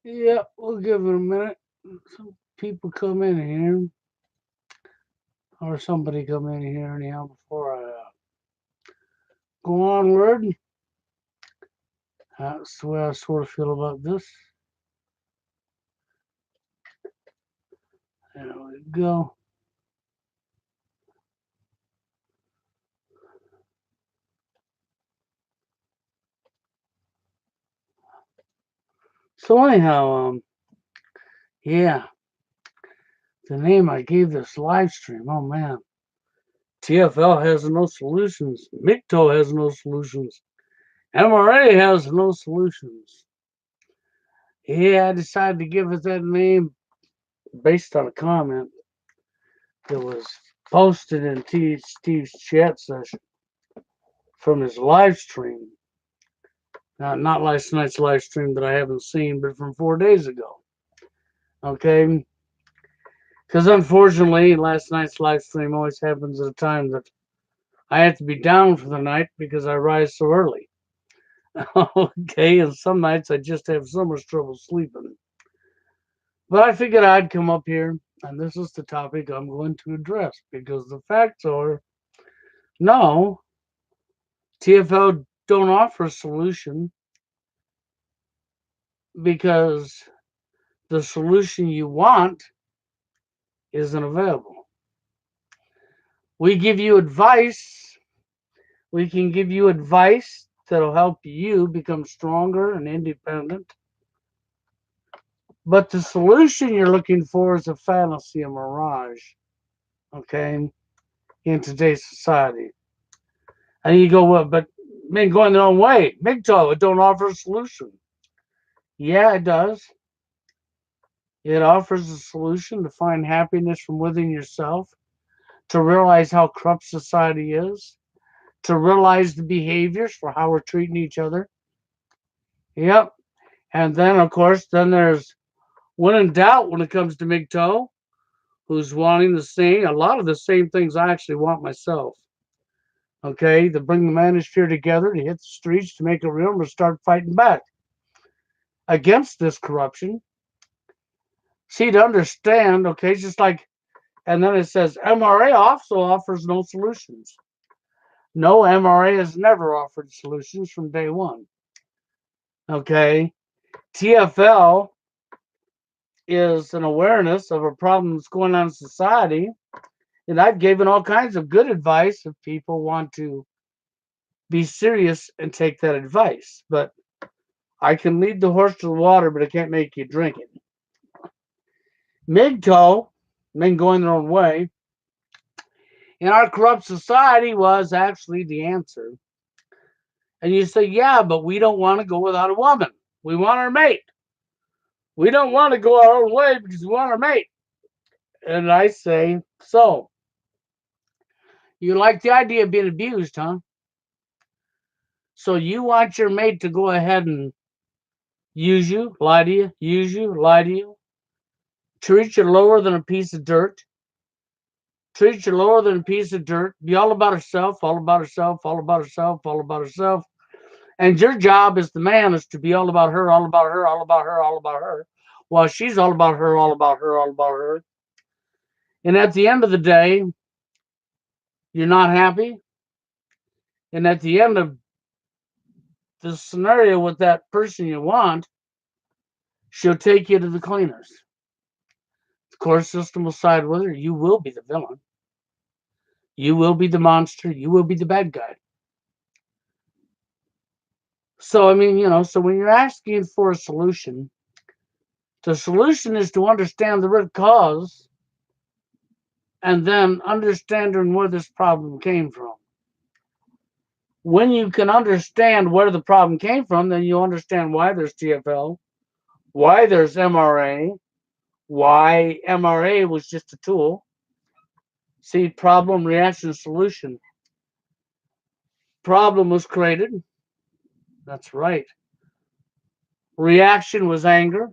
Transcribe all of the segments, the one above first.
Yeah, we'll give it a minute. Some people come in here, or somebody come in here anyhow before I go onward. That's the way I sort of feel about this. There we go. So anyhow, yeah, the name I gave this live stream. Oh man, TFL has no solutions. MGTOW has no solutions. MRA has no solutions. Yeah, I decided to give it that name based on a comment that was posted in Steve's chat session from his live stream. Not last night's live stream that I haven't seen, but from 4 days ago. Okay? Because unfortunately, last night's live stream always happens at a time that I have to be down for the night because I rise so early. Okay, and some nights I just have so much trouble sleeping. But I figured I'd come up here, and this is the topic I'm going to address because the facts are no, TFL don't offer a solution because the solution you want isn't available. We give you advice. We can give you advice that'll help you become stronger and independent. But the solution you're looking for is a fantasy, a mirage, okay, in today's society. And you go, well, but men going their own way. MGTOW, it don't offer a solution. Yeah, it does. It offers a solution to find happiness from within yourself, to realize how corrupt society is, to realize the behaviors for how we're treating each other. Yep. And then, of course, then there's when in doubt when it comes to MGTOW, who's wanting the same, a lot of the same things I actually want myself. Okay, to bring the manosphere together, to hit the streets, to make it real, and to start fighting back against this corruption. See, to understand, okay, just like, and then it says MRA also offers no solutions. No, MRA has never offered solutions from day one. Okay, TFL is an awareness of a problem that's going on in society, and I've given all kinds of good advice if people want to be serious and take that advice. But I can lead the horse to the water, but I can't make you drink it. MGTOW, men going their own way, in our corrupt society was actually the answer. And you say, yeah, but we don't want to go without a woman. We want our mate. We don't want to go our own way because we want our mate. And I say, so you like the idea of being abused, huh? So you want your mate to go ahead and use you, lie to you, use you, lie to you, treat you lower than a piece of dirt, treat you lower than a piece of dirt, be all about herself, all about herself, all about herself, all about herself. And your job as the man is to be all about her, all about her, all about her, all about her. While she's all about her, all about her, all about her. And at the end of the day, you're not happy. And at the end of the scenario with that person you want, she'll take you to the cleaners. The court system will side with her. You will be the villain. You will be the monster. You will be the bad guy. So, I mean, so when you're asking for a solution, the solution is to understand the root cause and then understanding where this problem came from. When you can understand where the problem came from, then you understand why there's TFL, why there's MRA, why MRA was just a tool. See, problem, reaction, solution. Problem was created. That's right. Reaction was anger.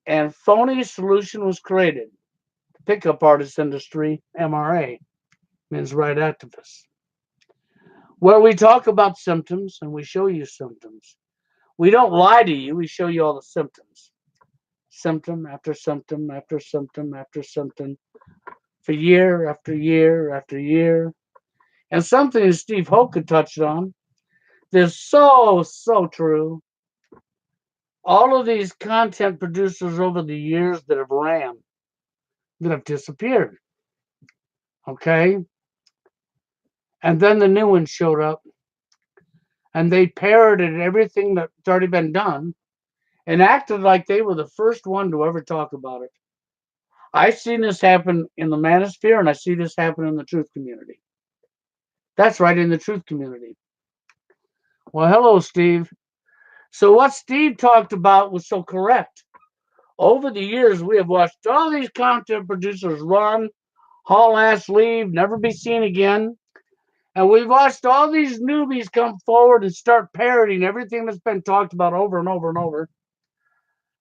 And phony solution was created. The pickup artist industry, MRA, men's right activists, where we talk about symptoms and we show you symptoms. We don't lie to you. We show you all the symptoms. Symptom after symptom after symptom after symptom for year after year after year. And something that Steve Hoke touched on that's so true. All of these content producers over the years that have ran, that have disappeared. Okay? And then the new ones showed up and they parroted everything that's already been done and acted like they were the first one to ever talk about it. I've seen this happen in the manosphere and I see this happen in the truth community. That's right, in the truth community. Well, hello, Steve. So what Steve talked about was so correct. Over the years, we have watched all these content producers run, haul ass, leave, never be seen again. And we've watched all these newbies come forward and start parroting everything that's been talked about over and over and over.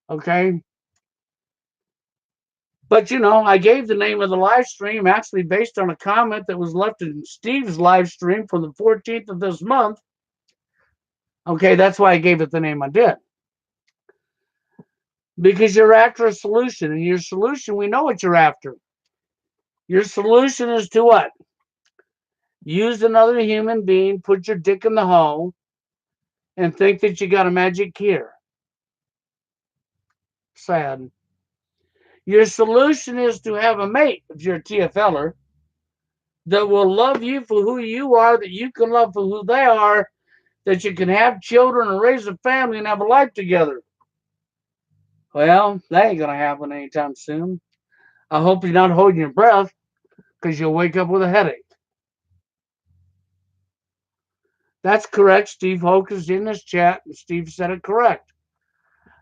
Okay. But I gave the name of the live stream actually based on a comment that was left in Steve's live stream from the 14th of this month. Okay, that's why I gave it the name I did. Because you're after a solution, and your solution, we know what you're after. Your solution is to what? Use another human being, put your dick in the hole, and think that you got a magic cure. Sad. Your solution is to have a mate, if you're a TFLer, that will love you for who you are, that you can love for who they are, that you can have children and raise a family and have a life together. Well, that ain't going to happen anytime soon. I hope you're not holding your breath because you'll wake up with a headache. That's correct. Steve Hoke is in this chat, and Steve said it correct.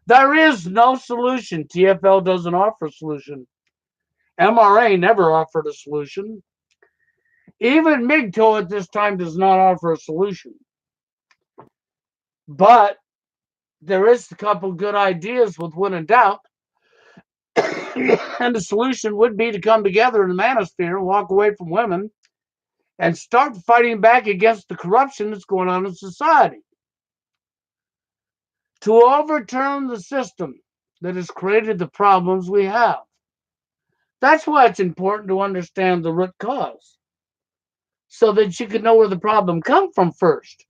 There is no solution. TFL doesn't offer a solution. MRA never offered a solution. Even MGTOW at this time does not offer a solution. But there is a couple good ideas with when in doubt. And the solution would be to come together in the manosphere and walk away from women and start fighting back against the corruption that's going on in society. To overturn the system that has created the problems we have. That's why it's important to understand the root cause, so that you can know where the problem comes from first.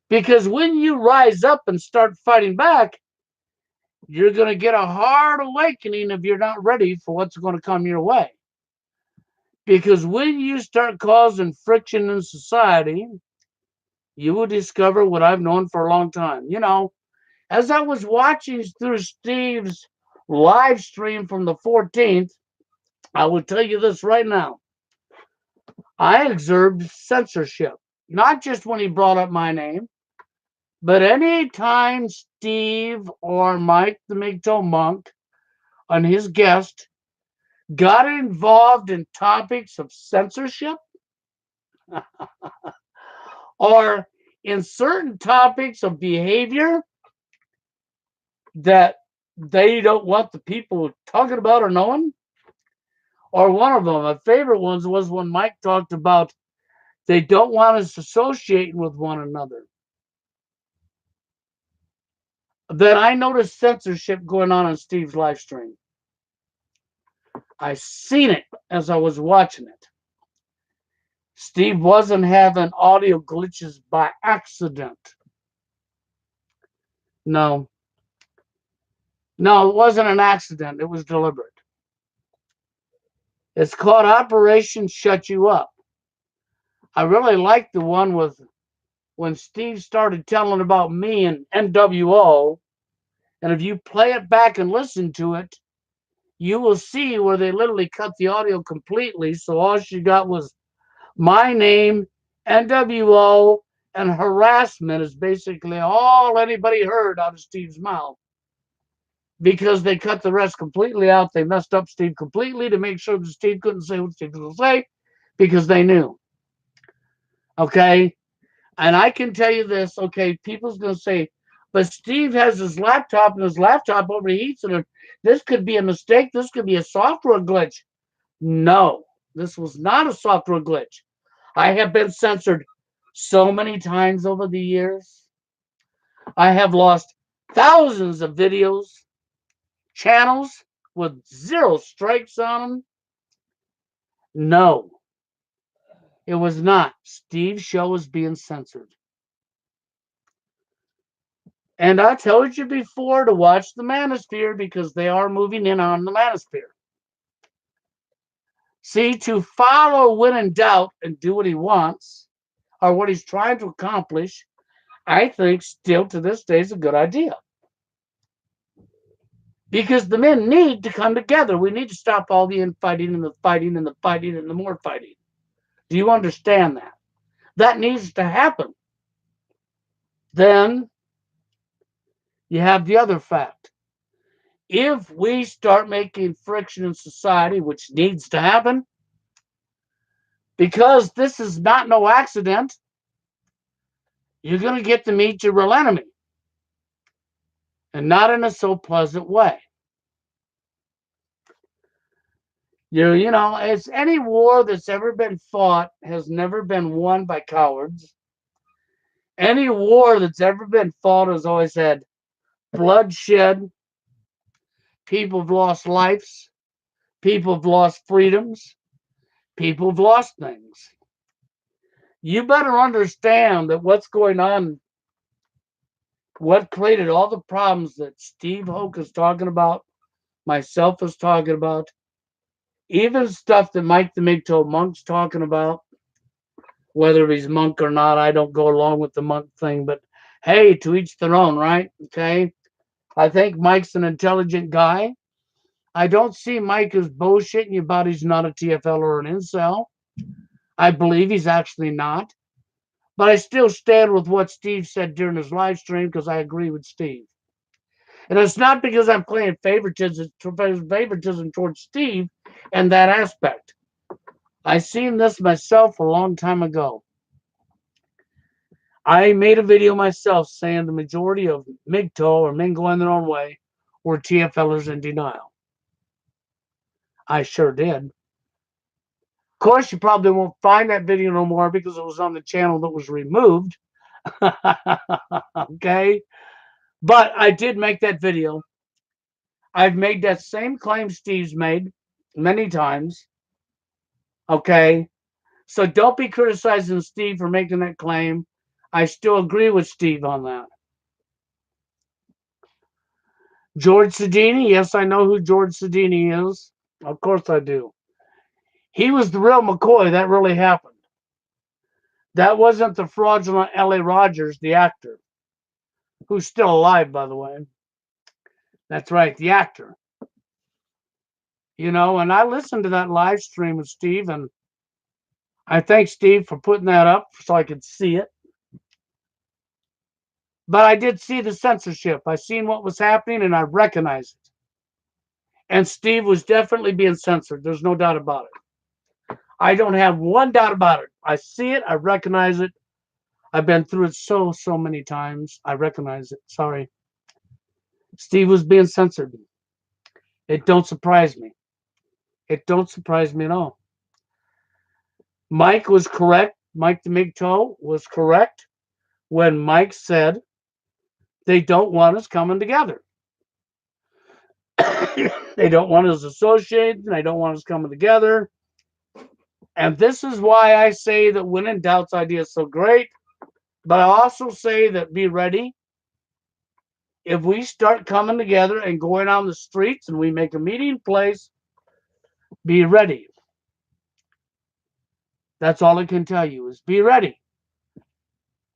Because when you rise up and start fighting back, you're going to get a hard awakening if you're not ready for what's going to come your way. Because when you start causing friction in society, you will discover what I've known for a long time. As I was watching through Steve's live stream from the 14th, I will tell you this right now. I observed censorship, not just when he brought up my name, but any time Steve or Mike the MGTOW monk and his guest got involved in topics of censorship or in certain topics of behavior that they don't want the people talking about or knowing. Or one of them, my favorite ones, was when Mike talked about they don't want us associating with one another. Then I noticed censorship going on Steve's live stream. I seen it as I was watching it. Steve wasn't having audio glitches by accident. No. No, it wasn't an accident. It was deliberate. It's called Operation Shut You Up. I really liked the one with when Steve started telling about me and NWO. And if you play it back and listen to it, you will see where they literally cut the audio completely. So all she got was my name, NWO, and harassment is basically all anybody heard out of Steve's mouth. Because they cut the rest completely out. They messed up Steve completely to make sure that Steve couldn't say what Steve was going to say because they knew. Okay? And I can tell you this, okay, people's going to say, but Steve has his laptop and his laptop overheats and this could be a mistake. This could be a software glitch. No, this was not a software glitch. I have been censored so many times over the years. I have lost thousands of videos, channels with 0 strikes on them. No, it was not. Steve's show was being censored. And I told you before to watch the Manosphere because they are moving in on the Manosphere. See, to follow when in doubt and do what he wants or what he's trying to accomplish, I think still to this day is a good idea. Because the men need to come together. We need to stop all the infighting and the fighting and the fighting and the more fighting. Do you understand that? That needs to happen. Then you have the other fact. If we start making friction in society, which needs to happen, because this is not no accident, you're going to get to meet your real enemy. And not in a so pleasant way. You know, it's any war that's ever been fought has never been won by cowards. Any war that's ever been fought has always had bloodshed. People have lost lives. People have lost freedoms. People have lost things. You better understand that what's going on, what created all the problems that Steve Hoke is talking about, myself is talking about, even stuff that Mike the MGTOW Monk's talking about, whether he's monk or not, I don't go along with the monk thing, but hey, to each their own, right? Okay. I think Mike's an intelligent guy. I don't see Mike as bullshitting you about he's not a TFL or an incel. I believe he's actually not. But I still stand with what Steve said during his live stream because I agree with Steve. And it's not because I'm playing favoritism towards Steve in that aspect. I seen this myself a long time ago. I made a video myself saying the majority of MGTOW or men going their own way were TFLers in denial. I sure did. Of course, you probably won't find that video no more because it was on the channel that was removed. Okay? But I did make that video. I've made that same claim Steve's made many times. Okay? So don't be criticizing Steve for making that claim. I still agree with Steve on that. George Sedini, yes, I know who George Sedini is. Of course I do. He was the real McCoy. That really happened. That wasn't the fraudulent L.A. Rogers, the actor, who's still alive, by the way. That's right, the actor. You know, and I listened to that live stream with Steve, and I thank Steve for putting that up so I could see it. But I did see the censorship. I seen what was happening, and I recognized it. And Steve was definitely being censored. There's no doubt about it. I don't have one doubt about it. I see it. I recognize it. I've been through it so many times. I recognize it. Sorry. Steve was being censored. It don't surprise me. It don't surprise me at all. Mike was correct. Mike the MGTOW was correct when Mike said they don't want us coming together. They don't want us associated. They don't want us coming together. And this is why I say that when in doubt's idea is so great. But I also say that be ready. If we start coming together and going on the streets and we make a meeting place, be ready. That's all I can tell you is be ready.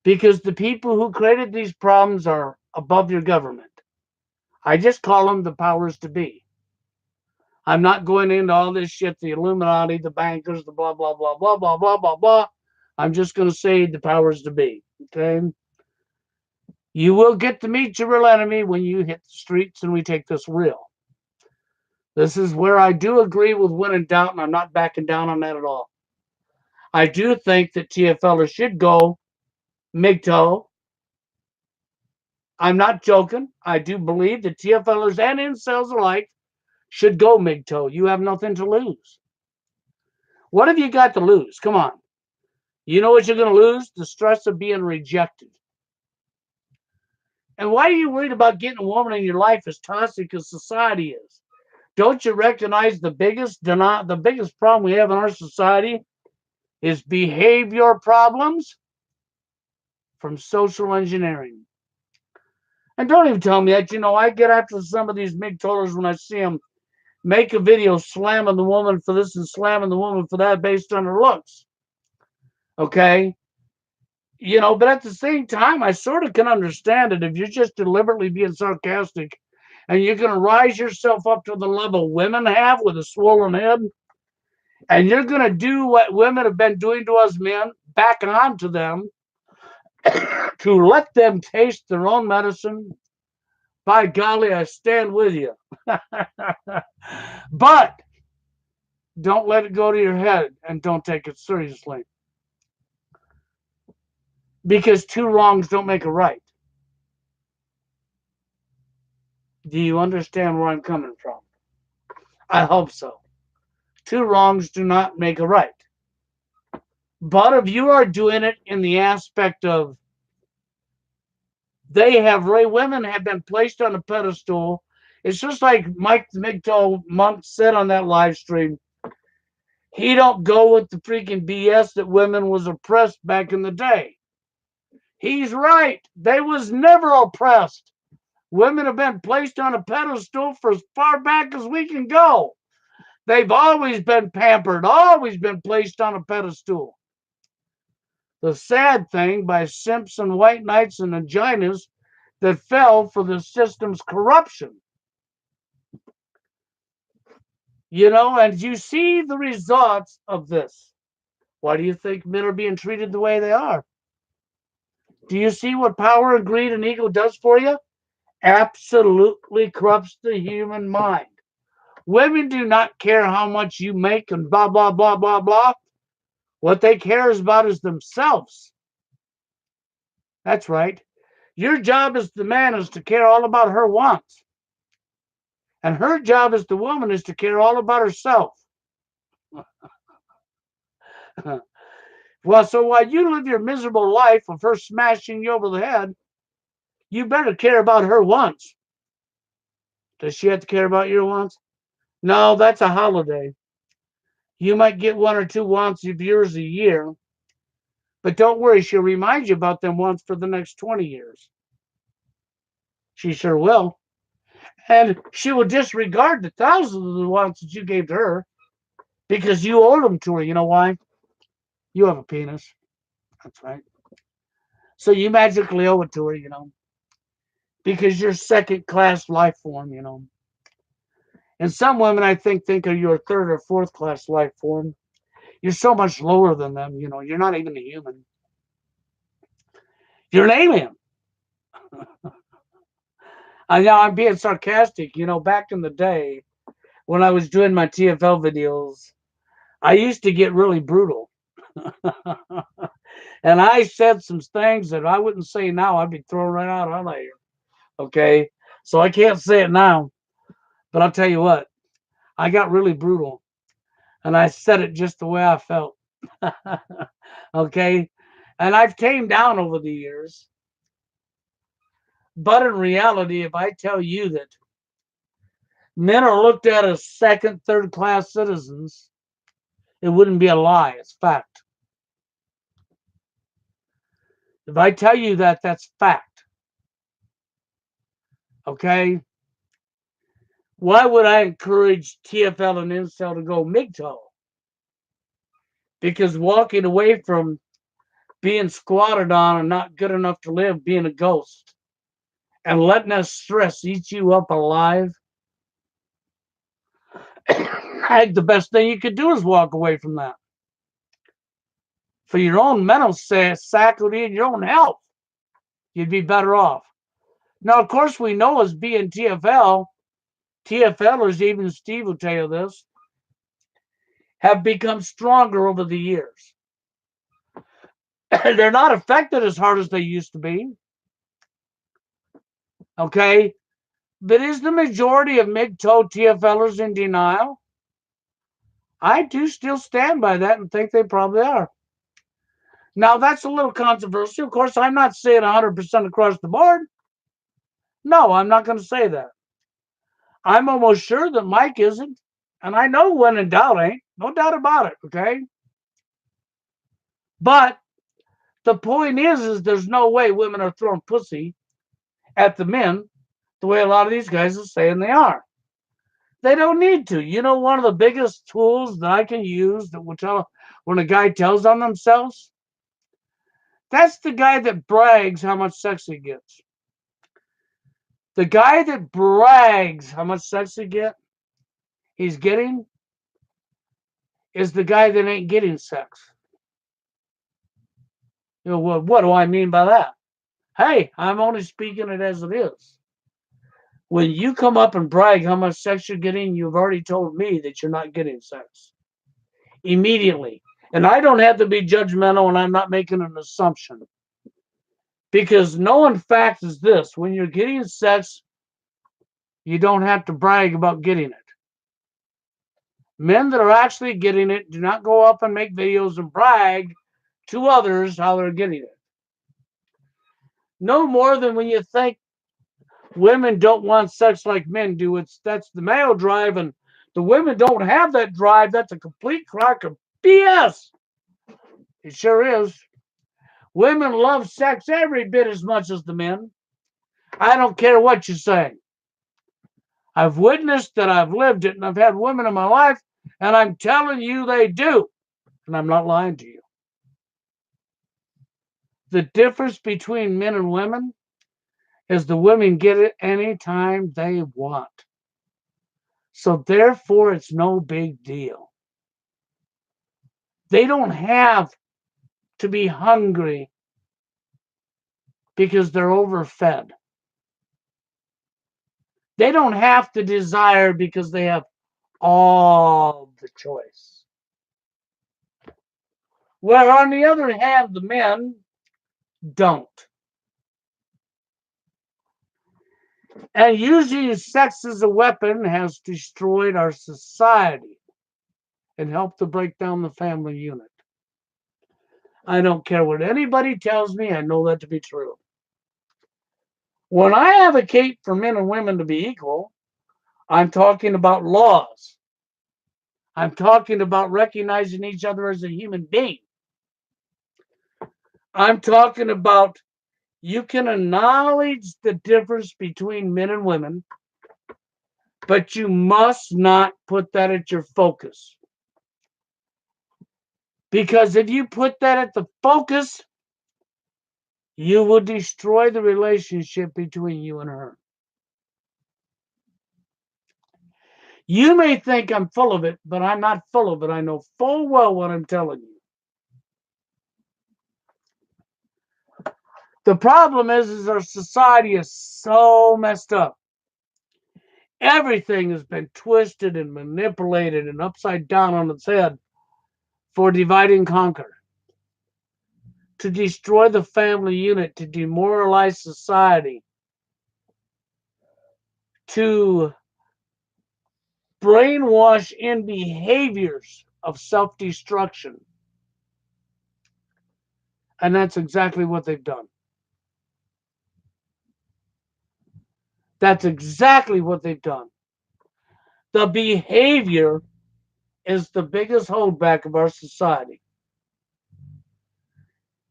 Because the people who created these problems are above your government. I just call them the powers to be. I'm not going into all this shit, the Illuminati, the bankers, the blah, blah, blah, blah, blah, blah, blah, blah. I'm just going to say the powers to be. Okay? You will get to meet your real enemy when you hit the streets and we take this real. This is where I do agree with when in doubt, and I'm not backing down on that at all. I do think that TFLers should go MGTOW. I'm not joking. I do believe that TFLers and incels alike should go MGTOW. You have nothing to lose. What have you got to lose? Come on. You know what you're going to lose? The stress of being rejected. And why are you worried about getting a woman in your life as toxic as society is? Don't you recognize the biggest problem we have in our society is behavior problems from social engineering? And don't even tell me that. I get after some of these MGTOWers when I see them make a video slamming the woman for this and slamming the woman for that based on her looks. Okay? But at the same time, I sort of can understand it if you're just deliberately being sarcastic and you're going to rise yourself up to the level women have with a swollen head, and you're going to do what women have been doing to us men back on to them to let them taste their own medicine. By golly, I stand with you. But don't let it go to your head and don't take it seriously. Because two wrongs don't make a right. Do you understand where I'm coming from? I hope so. Two wrongs do not make a right. But if you are doing it in the aspect of women have been placed on a pedestal, it's just like Mike the MGTOW monk said on that live stream. He don't go with the freaking BS that women was oppressed back in the day. He's right. They was never oppressed. Women have been placed on a pedestal for as far back as we can go. They've always been pampered, always been placed on a pedestal. The sad thing, by simps and white knights and vaginas that fell for the system's corruption. And you see the results of this. Why do you think men are being treated the way they are? Do you see what power and greed and ego does for you? Absolutely corrupts the human mind. Women do not care how much you make and blah, blah, blah, blah, blah. What they care about is themselves. That's right. Your job as the man is to care all about her wants. And her job as the woman is to care all about herself. Well, so while you live your miserable life of her smashing you over the head, you better care about her wants. Does she have to care about your wants? No, that's a holiday. You might get one or two wants of yours a year, but don't worry, she'll remind you about them wants for the next 20 years. She sure will. And she will disregard the thousands of the wants that you gave to her because you owed them to her. You know why? You have a penis. That's right. So you magically owe it to her, because you're second class life form, And some women, I think of your third or fourth class life form. You're so much lower than them, You're not even a human. You're an alien. I'm being sarcastic. Back in the day when I was doing my TFL videos, I used to get really brutal. And I said some things that I wouldn't say now. I'd be thrown right out of here. Okay? So I can't say it now. But I'll tell you what, I got really brutal. And I said it just the way I felt. Okay? And I've tamed down over the years. But in reality, if I tell you that men are looked at as second, third class citizens, it wouldn't be a lie. It's fact. If I tell you that, that's fact. Okay? Why would I encourage TFL and Incel to go MGTOW? Because walking away from being squatted on and not good enough to live, being a ghost, and letting that stress eat you up alive, I think the best thing you could do is walk away from that. For your own mental faculty and your own health, you'd be better off. Now, of course, we know as being TFLers, even Steve will tell you this, have become stronger over the years. They're not affected as hard as they used to be. Okay? But is the majority of MGTOW TFLers in denial? I do still stand by that and think they probably are. Now, that's a little controversial. Of course, I'm not saying 100% across the board. No, I'm not going to say that. I'm almost sure that Mike isn't. And I know when in doubt ain't. No doubt about it, okay? But the point is there's no way women are throwing pussy at the men the way a lot of these guys are saying they are. They don't need to. You know, one of the biggest tools that I can use that will tell when a guy tells on themselves, that's the guy that brags how much sex he gets. The guy that brags how much sex he's getting is the guy that ain't getting sex. You know, what do I mean by that? Hey, I'm only speaking it as it is. When you come up and brag how much sex you're getting, you've already told me that you're not getting sex immediately. And I don't have to be judgmental, and I'm not making an assumption. Because knowing fact is this: when you're getting sex, you don't have to brag about getting it. Men that are actually getting it do not go up and make videos and brag to others how they're getting it. No more than when you think women don't want sex like men do. That's the male drive, and the women don't have that drive. That's a complete crock of BS. It sure is. Women love sex every bit as much as the men. I don't care what you say. I've witnessed that, I've lived it, and I've had women in my life, and I'm telling you they do. And I'm not lying to you. The difference between men and women is the women get it anytime they want. So therefore, it's no big deal. They don't have to be hungry because they're overfed. They don't have to desire because they have all the choice. Where on the other hand, the men don't. And using sex as a weapon has destroyed our society and helped to break down the family unit. I don't care what anybody tells me, I know that to be true. When I advocate for men and women to be equal, I'm talking about laws. I'm talking about recognizing each other as a human being. I'm talking about you can acknowledge the difference between men and women, but you must not put that at your focus. Because if you put that at the focus, you will destroy the relationship between you and her. You may think I'm full of it, but I'm not full of it. I know full well what I'm telling you. The problem is our society is so messed up. Everything has been twisted and manipulated and upside down on its head for divide and conquer, to destroy the family unit, to demoralize society, to brainwash in behaviors of self-destruction. And that's exactly what they've done. That's exactly what they've done. The behavior is the biggest holdback of our society.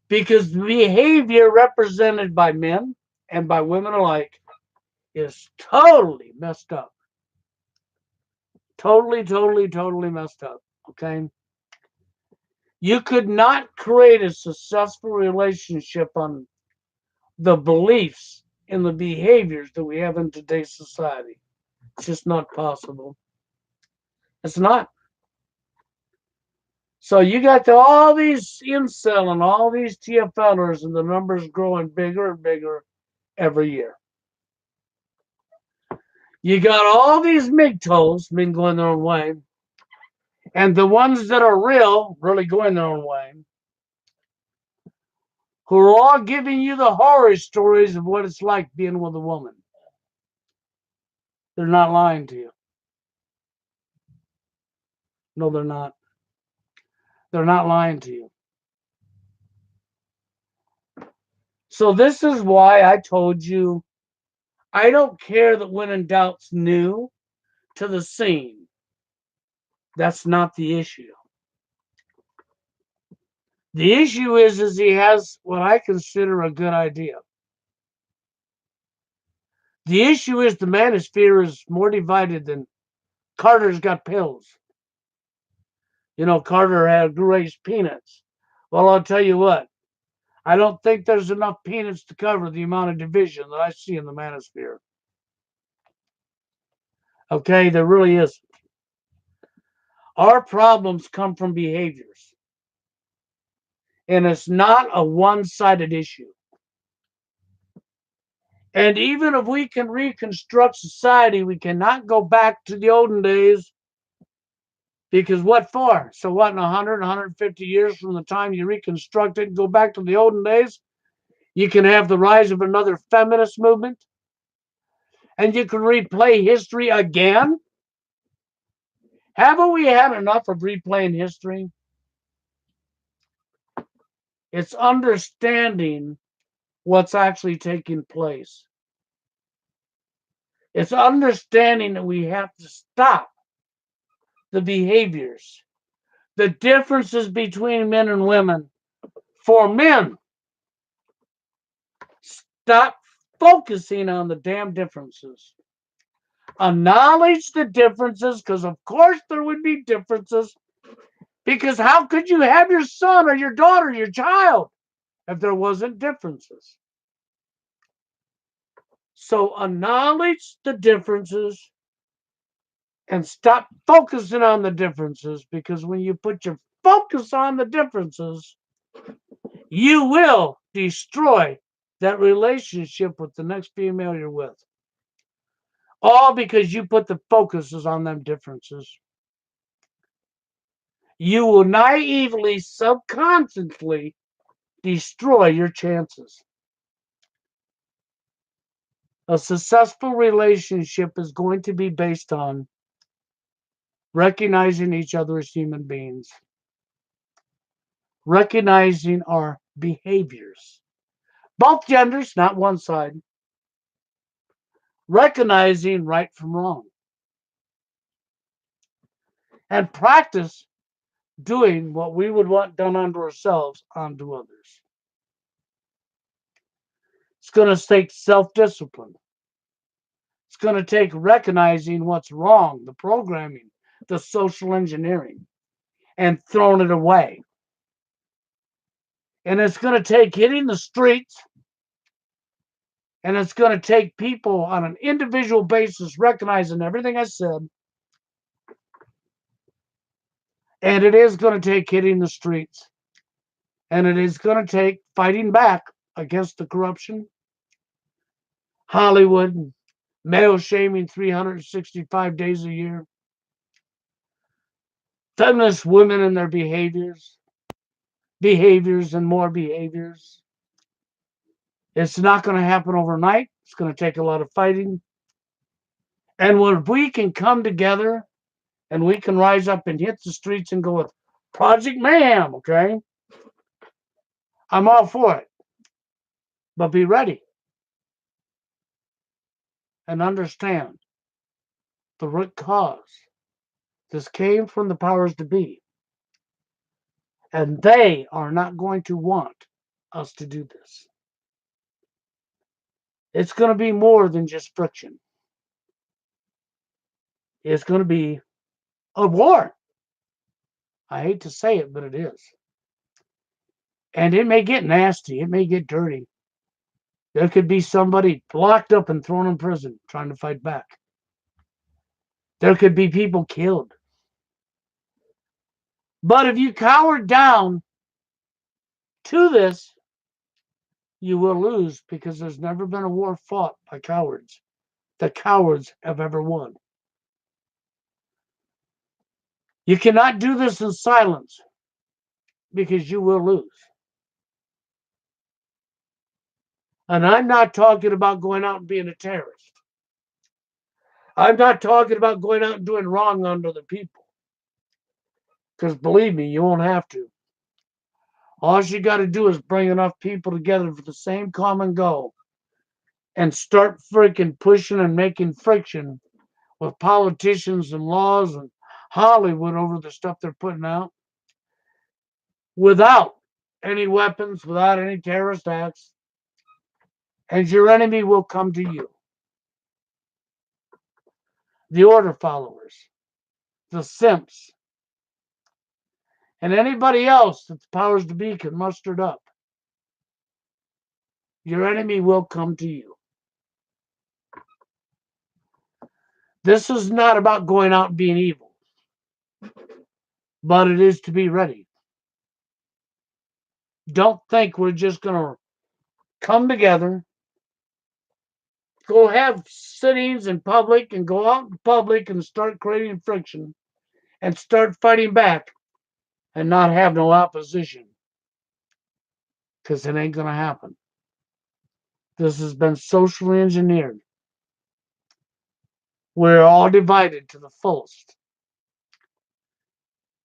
Because the behavior represented by men and by women alike is totally messed up. Totally messed up. Okay? You could not create a successful relationship on the beliefs and the behaviors that we have in today's society. It's just not possible. It's not. So you got all these incel and all these TFLers, and the numbers growing bigger and bigger every year. You got all these MGTOWs, men going their own way, and the ones that are real, really going their own way, who are all giving you the horror stories of what it's like being with a woman. They're not lying to you. No, they're not. They're not lying to you. So this is why I told you I don't care that when in doubt's new to the scene. That's not the issue. The issue is he has what I consider a good idea. The issue is the manosphere is more divided than Carter's got pills. You know, Carter had raised peanuts. Well, I'll tell you what, I don't think there's enough peanuts to cover the amount of division that I see in the manosphere. Okay, there really is. Our problems come from behaviors. And it's not a one-sided issue. And even if we can reconstruct society, we cannot go back to the olden days. Because what for? So what, in 100, 150 years from the time you reconstruct it and go back to the olden days, you can have the rise of another feminist movement? And you can replay history again? Haven't we had enough of replaying history? It's understanding what's actually taking place. It's understanding that we have to stop the behaviors, the differences between men and women. For men, stop focusing on the damn differences. Acknowledge the differences, because of course there would be differences. Because how could you have your son or your daughter, your child, if there wasn't differences? So acknowledge the differences and stop focusing on the differences, because when you put your focus on the differences, you will destroy that relationship with the next female you're with. All because you put the focuses on them differences. You will naively, subconsciously destroy your chances. A successful relationship is going to be based on recognizing each other as human beings, recognizing our behaviors, both genders, not one side, recognizing right from wrong, and practice doing what we would want done unto ourselves onto others. It's going to take self-discipline. It's going to take recognizing what's wrong, the programming, the social engineering, and throwing it away. And it's going to take hitting the streets, and it's going to take people on an individual basis recognizing everything I said. And it is going to take hitting the streets. And it is going to take fighting back against the corruption, Hollywood, male shaming 365 days a year, feminist women and their behaviors and more behaviors. It's not going to happen overnight. It's going to take a lot of fighting. And when we can come together and we can rise up and hit the streets and go with Project Mayhem, okay? I'm all for it. But be ready and understand the root cause. This came from the powers to be. And they are not going to want us to do this. It's going to be more than just friction. It's going to be a war. I hate to say it, but it is. And it may get nasty. It may get dirty. There could be somebody locked up and thrown in prison trying to fight back. There could be people killed. But if you cower down to this, you will lose, because there's never been a war fought by cowards. The cowards have ever won. You cannot do this in silence, because you will lose. And I'm not talking about going out and being a terrorist. I'm not talking about going out and doing wrong unto other people. Because believe me, you won't have to. All you got to do is bring enough people together for the same common goal. and start freaking pushing and making friction with politicians and laws and Hollywood over the stuff they're putting out without any weapons, without any terrorist acts, and your enemy will come to you. The order followers, the simps, and anybody else that the powers to be can muster up. Your enemy will come to you. This is not about going out and being evil, but it is to be ready. Don't think we're just going to come together, go have sittings in public and go out in public and start creating friction and start fighting back and not have no opposition. Because it ain't going to happen. This has been socially engineered. We're all divided to the fullest.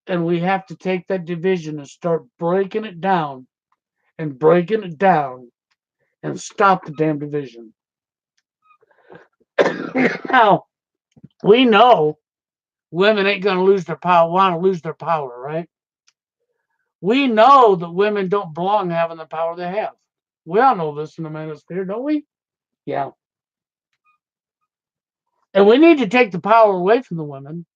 And we have to take that division and start breaking it down and breaking it down and stop the damn division. Now, we know women ain't going to lose their power, want to lose their power, right? We know that women don't belong having the power they have. We all know this in the manosphere, don't we? Yeah. And we need to take the power away from the women.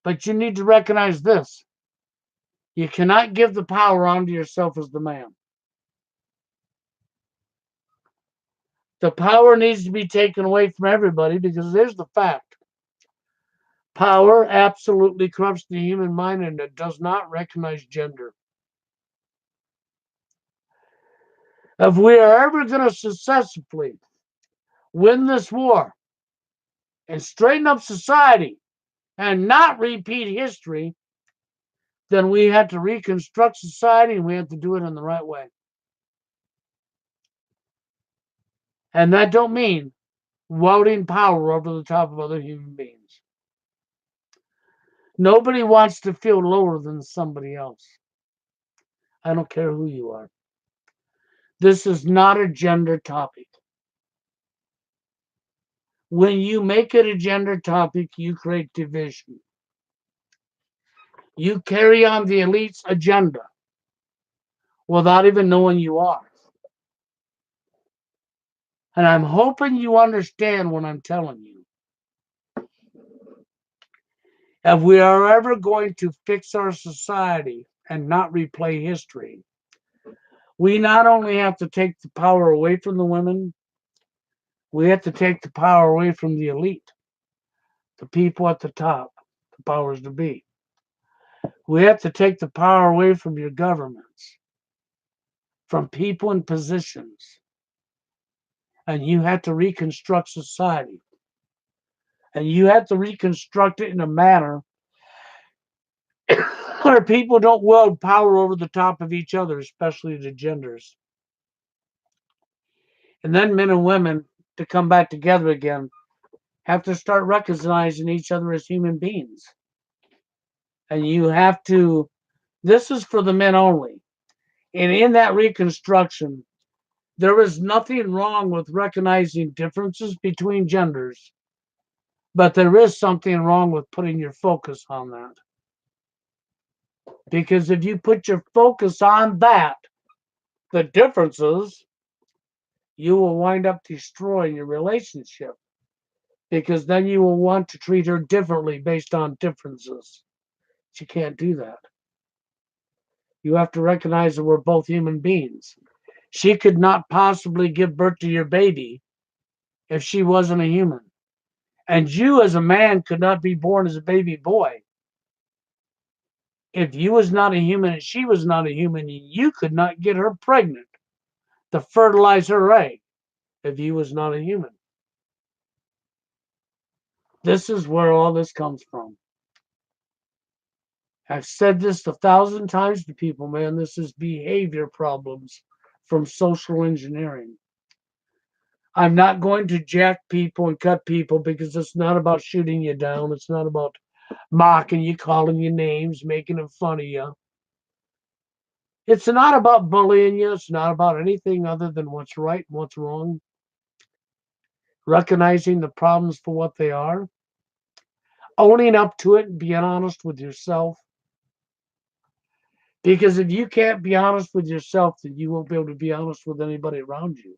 But you need to recognize this. You cannot give the power onto yourself as the man. The power needs to be taken away from everybody because here's the fact. Power absolutely corrupts the human mind and it does not recognize gender. If we are ever going to successfully win this war and straighten up society and not repeat history, then we have to reconstruct society and we have to do it in the right way. And that don't mean wielding power over the top of other human beings. Nobody wants to feel lower than somebody else. I don't care who you are. This is not a gender topic. When you make it a gender topic, you create division. You carry on the elite's agenda without even knowing you are. And I'm hoping you understand what I'm telling you. If we are ever going to fix our society and not replay history, we not only have to take the power away from the women, we have to take the power away from the elite, the people at the top, the powers to be. We have to take the power away from your governments, from people in positions. And you have to reconstruct society. And you have to reconstruct it in a manner where people don't wield power over the top of each other, especially the genders. And then men and women, to come back together again, have to start recognizing each other as human beings. And you have to, this is for the men only. And in that reconstruction, there is nothing wrong with recognizing differences between genders, but there is something wrong with putting your focus on that. Because if you put your focus on that, the differences, you will wind up destroying your relationship. Because then you will want to treat her differently based on differences. But you can't do that. You have to recognize that we're both human beings. She could not possibly give birth to your baby if she wasn't a human. And you as a man could not be born as a baby boy. If you was not a human and she was not a human, you could not get her pregnant to fertilize her egg if you was not a human. This is where all this comes from. I've said this 1,000 times to people, man. This is behavior problems from social engineering. I'm not going to jack people and cut people because it's not about shooting you down. It's not about mocking you, calling you names, making fun of you. It's not about bullying you. It's not about anything other than what's right and what's wrong. recognizing the problems for what they are, owning up to it and being honest with yourself. Because if you can't be honest with yourself, then you won't be able to be honest with anybody around you.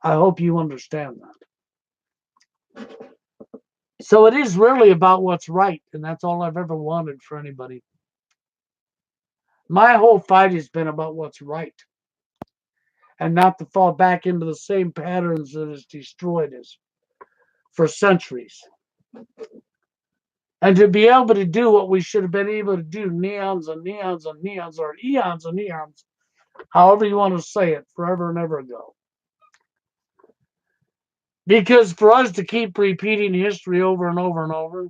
I hope you understand that. So it is really about what's right, and that's all I've ever wanted for anybody. My whole fight has been about what's right, and not to fall back into the same patterns that has destroyed us for centuries. And to be able to do what we should have been able to do, neons and neons and neons, or eons and eons, however you want to say it, forever and ever ago. Because for us to keep repeating history over and over and over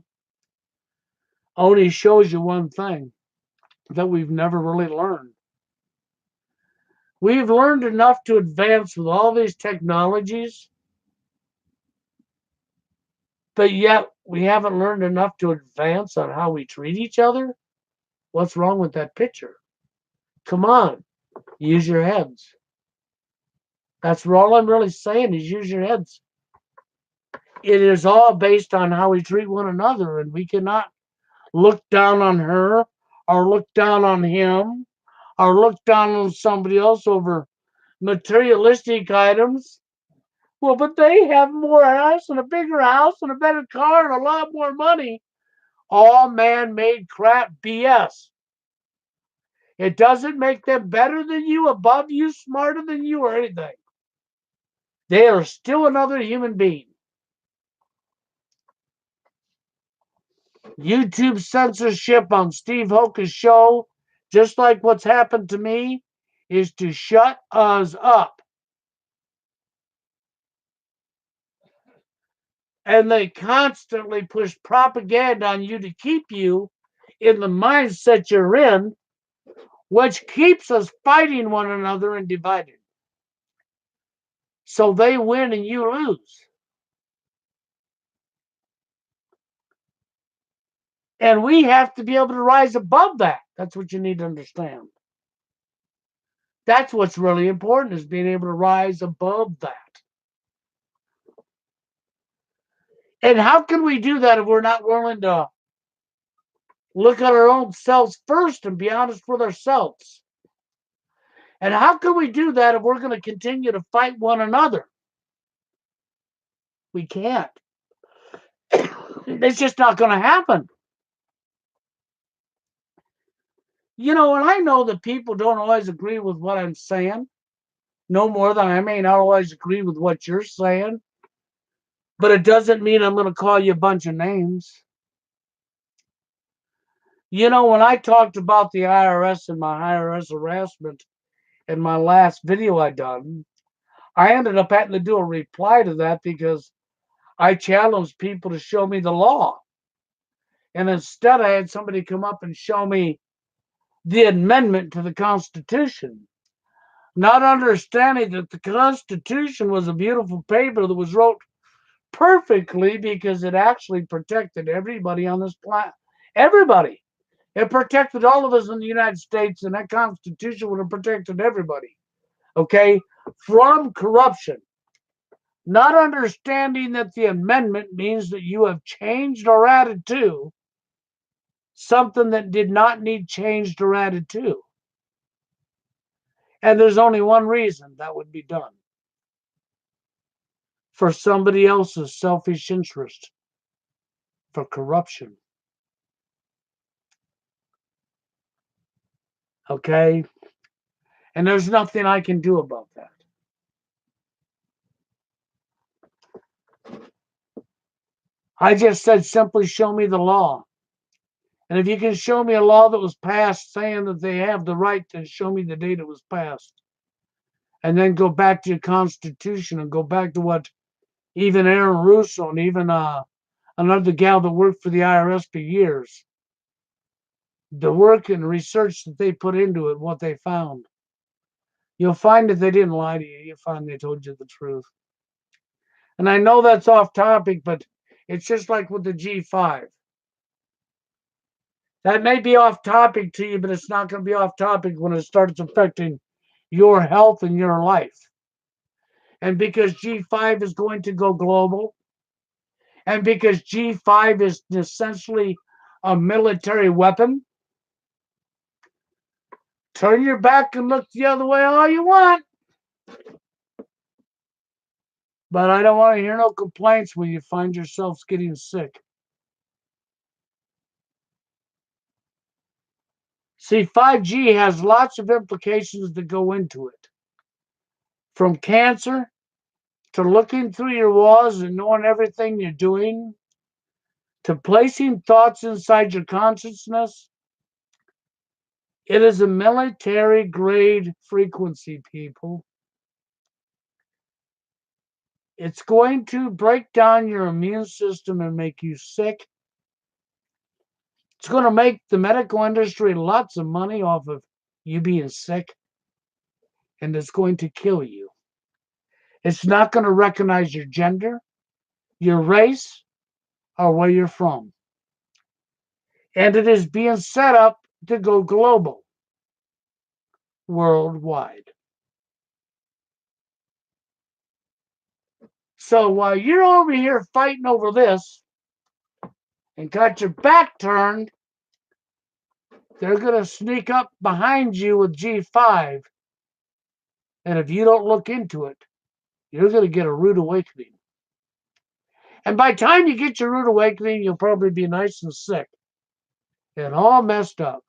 only shows you one thing, that we've never really learned. We've learned enough to advance with all these technologies, but yet we haven't learned enough to advance on how we treat each other. What's wrong with that picture? Come on, use your heads. That's all I'm really saying is use your heads. It is all based on how we treat one another, and we cannot look down on her or look down on him or look down on somebody else over materialistic items. Well, but they have more house and a bigger house and a better car and a lot more money. All man-made crap BS. It doesn't make them better than you, above you, smarter than you, or anything. They are still another human being. YouTube censorship on Steve Hoka's show, just like what's happened to me, is to shut us up. And they constantly push propaganda on you to keep you in the mindset you're in, which keeps us fighting one another and divided. So they win and you lose. And we have to be able to rise above that. That's what you need to understand. That's what's really important, is being able to rise above that. And how can we do that if we're not willing to look at our own selves first and be honest with ourselves? And how can we do that if we're going to continue to fight one another? We can't. It's just not going to happen. You know, and I know that people don't always agree with what I'm saying, no more than I may not always agree with what you're saying, but it doesn't mean I'm going to call you a bunch of names. You know, when I talked about the IRS and my IRS harassment in my last video I done, I ended up having to do a reply to that because I challenged people to show me the law. And instead, I had somebody come up and show me the amendment to the Constitution, not understanding that the Constitution was a beautiful paper that was wrote perfectly because it actually protected everybody on this planet. Everybody. It protected all of us in the United States, and that Constitution would have protected everybody, okay, from corruption. Not understanding that the amendment means that you have changed or added to something that did not need changed or added to. And there's only one reason that would be done: for somebody else's selfish interest, for corruption. Okay? And there's nothing I can do about that. I just said simply show me the law. And if you can show me a law that was passed saying that they have the right, then show me the date it was passed. And then go back to your Constitution and go back to what even Aaron Russo and even another gal that worked for the IRS for years, the work and research that they put into it, what they found. You'll find that they didn't lie to you. You'll find they told you the truth. And I know that's off topic, but it's just like with the G5. That may be off topic to you, but it's not going to be off topic when it starts affecting your health and your life. and because G5 is going to go global, and because G5 is essentially a military weapon, turn your back and look the other way all you want. But I don't want to hear no complaints when you find yourselves getting sick. See, 5G has lots of implications that go into it. From cancer to looking through your walls and knowing everything you're doing, to placing thoughts inside your consciousness. It is a military grade frequency, people. It's going to break down your immune system and make you sick. It's going to make the medical industry lots of money off of you being sick, and it's going to kill you. It's not going to recognize your gender, your race, or where you're from. And it is being set up to go global, worldwide. So while you're over here fighting over this and got your back turned, they're going to sneak up behind you with G5. And if you don't look into it, you're going to get a rude awakening. And by the time you get your rude awakening, you'll probably be nice and sick and all messed up.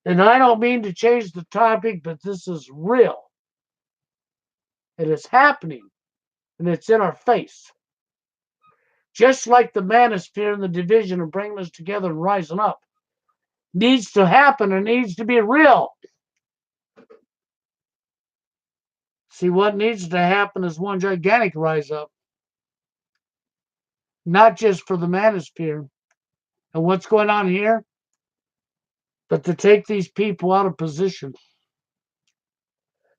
And I don't mean to change the topic, but this is real. It is happening, and it's in our face. Just like the manosphere and the division of bringing us together and rising up needs to happen and needs to be real. See, what needs to happen is one gigantic rise up, not just for the manosphere and what's going on here, but to take these people out of position,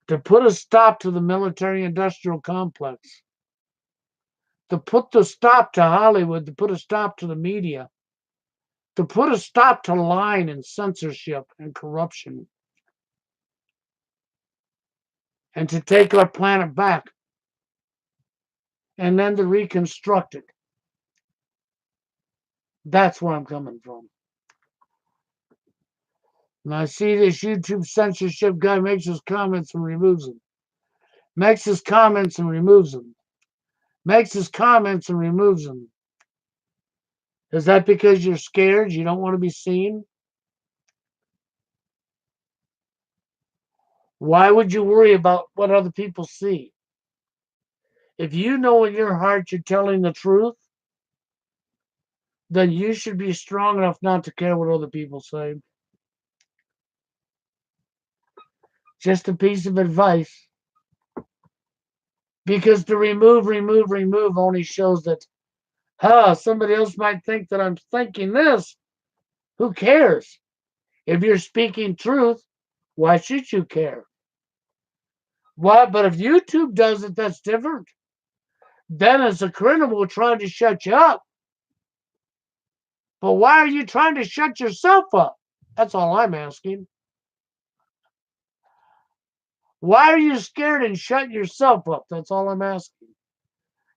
to put a stop to the military-industrial complex, to put the stop to Hollywood, to put a stop to the media, to put a stop to lying and censorship and corruption, and to take our planet back, and then to reconstruct it. That's where I'm coming from. And I see this YouTube censorship guy makes his comments and removes them. Makes his comments and removes them. Makes his comments and removes them. Is that because you're scared? You don't want to be seen? Why would you worry about what other people see? If you know in your heart you're telling the truth, then you should be strong enough not to care what other people say. Just a piece of advice. Because to remove only shows that, somebody else might think that I'm thinking this. Who cares? If you're speaking truth, why should you care? Why? But if YouTube does it, that's different. Then it's a criminal trying to shut you up. But why are you trying to shut yourself up? That's all I'm asking. Why are you scared and shut yourself up? That's all I'm asking.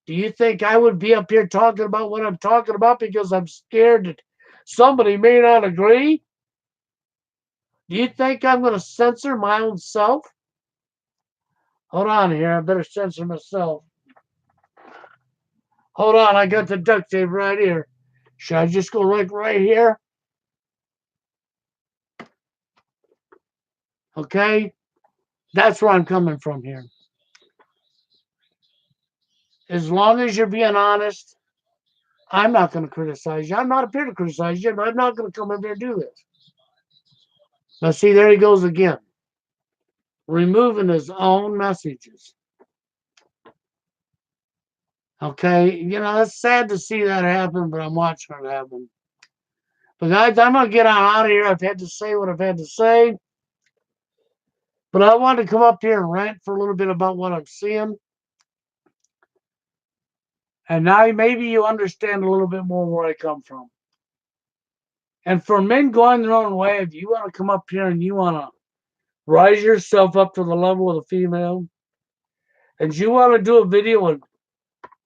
Do you think I would be up here talking about what I'm talking about because I'm scared that somebody may not agree? Do you think I'm going to censor my own self? Hold on here. I better censor myself. Hold on. I got the duct tape right here. Should I just go right here? Okay? That's where I'm coming from here. As long as you're being honest, I'm not going to criticize you. I'm not up here to criticize you, but I'm not going to come up here and do this. Now, see, there he goes again. Removing his own messages. Okay? You know, it's sad to see that happen, but I'm watching it happen. But guys, I'm going to get on out of here. I've had to say what I've had to say. But I wanted to come up here and rant for a little bit about what I'm seeing. And now maybe you understand a little bit more where I come from. And for men going their own way, if you want to come up here and you want to rise yourself up to the level of the female, and you want to do a video and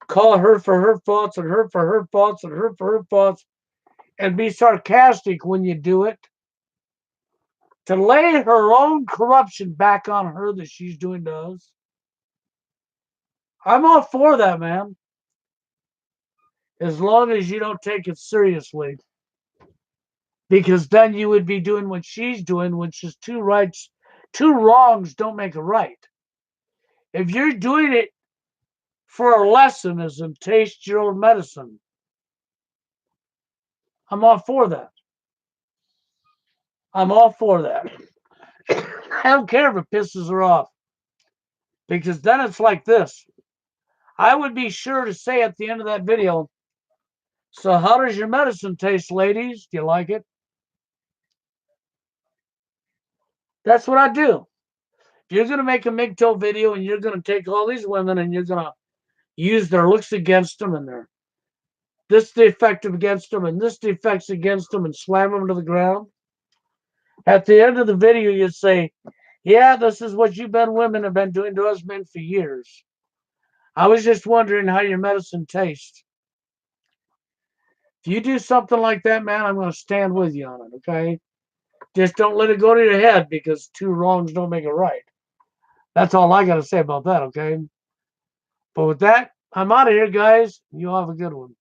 call her for her faults and her for her faults and her for her faults and be sarcastic when you do it, to lay her own corruption back on her that she's doing to us. I'm all for that, man. As long as you don't take it seriously. Because then you would be doing what she's doing, which is two wrongs don't make a right. If you're doing it for a lesson as in taste your own medicine, I'm all for that. I'm all for that. I don't care if it pisses her off. Because then it's like this. I would be sure to say at the end of that video, so how does your medicine taste, ladies? Do you like it? That's what I do. If you're going to make a MGTOW video and you're going to take all these women and you're going to use their looks against them and their this defective against them and this defects against them and slam them to the ground, at the end of the video you say, yeah, this is what you women have been doing to us men for years. I was just wondering how your medicine tastes. If you do something like that, man, I'm going to stand with you on it, okay? Just don't let it go to your head, because two wrongs don't make a right. That's all I got to say about that, okay? But with that, I'm out of here, guys. You have a good one.